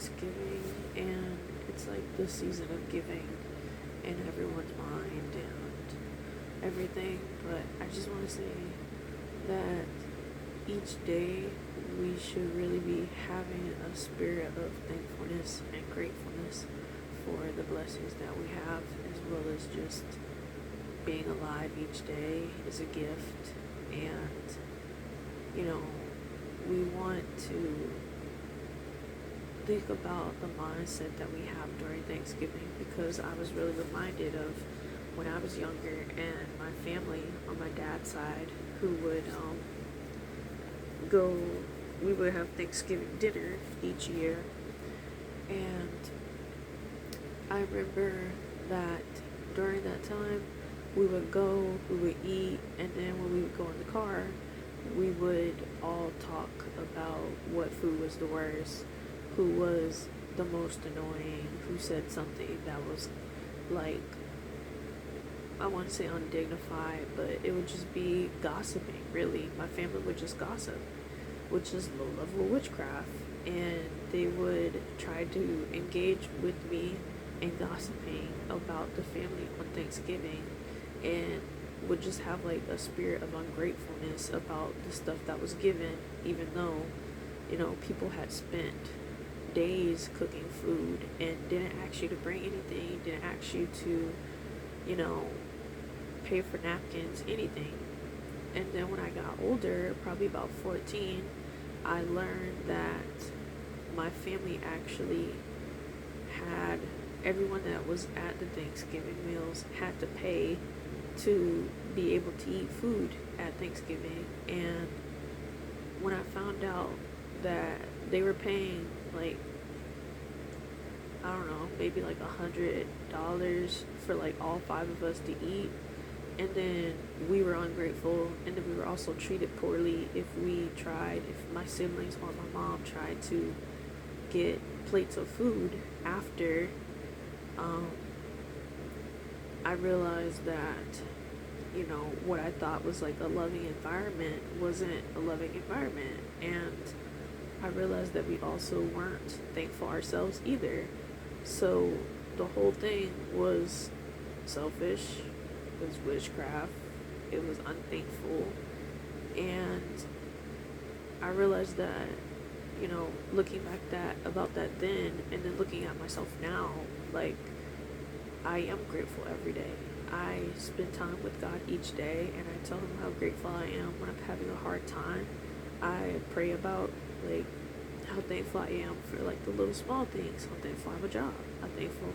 Thanksgiving, and it's like the season of giving in everyone's mind and everything. But I just want to say that each day we should really be having a spirit of thankfulness and gratefulness for the blessings that we have, as well as just being alive each day is a gift. And, you know, we want to think about the mindset that we have during Thanksgiving, because I was really reminded of when I was younger and my family on my dad's side who would go, we would have Thanksgiving dinner each year. And I remember that during that time, we would go, we would eat, and then when we would go in the car, we would all talk about what food was the worst, who was the most annoying, who said something that was like, I want to say undignified, but it would just be gossiping, really. My family would just gossip, which is low level witchcraft. And they would try to engage with me in gossiping about the family on Thanksgiving, and would just have like a spirit of ungratefulness about the stuff that was given, even though, people had spent days cooking food and didn't ask you to bring anything, didn't ask you to, you know, pay for napkins, anything. And then when I got older, probably about 14, I learned that my family actually had everyone that was at the Thanksgiving meals had to pay to be able to eat food at Thanksgiving. And when I found out that they were paying like, I don't know, maybe like $100 for like all five of us to eat, and then we were ungrateful, and then we were also treated poorly if my siblings or my mom tried to get plates of food after. um, I realized that, what I thought was like a loving environment wasn't a loving environment. And I realized that we also weren't thankful ourselves either. So the whole thing was selfish, it was witchcraft, it was unthankful. And I realized that, looking back about that then, and then looking at myself now, like, I am grateful every day. I spend time with God each day, and I tell him how grateful I am when I'm having a hard time. I pray about, like, how thankful I am for, like, the little small things. I'm thankful I have a job. I'm thankful,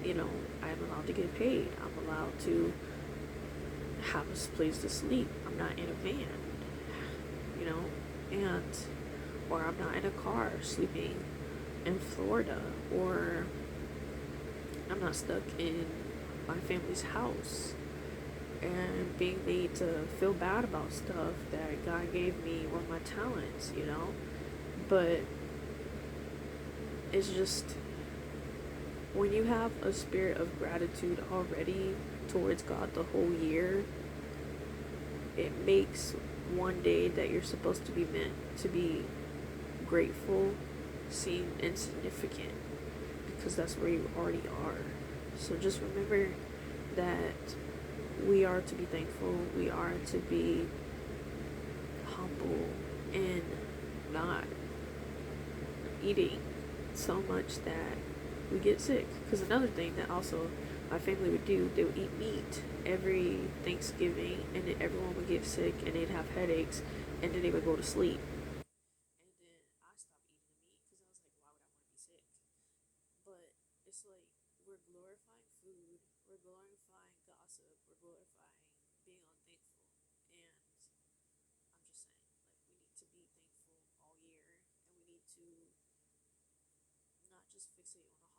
I am allowed to get paid. I'm allowed to have a place to sleep. I'm not in a van, you know, and, or I'm not in a car sleeping in Florida, or I'm not stuck in my family's house and being made to feel bad about stuff that God gave me or my talents. But it's just, when you have a spirit of gratitude already towards God the whole year, it makes one day that you're supposed to be meant to be grateful seem insignificant, because that's where you already are. So just remember that we are to be thankful, we are to be humble, and not eating so much that we get sick. Because another thing that also my family would do, they would eat meat every Thanksgiving, and then everyone would get sick and they'd have headaches, and then they would go to sleep. And then I stopped eating the meat because I was like, why would I want to be sick? But it's like, we're glorifying food, we're glorifying gossip, we're glorifying being unthankful. And I'm just saying, like, we need to be thankful all year, and we need to not just fixate on the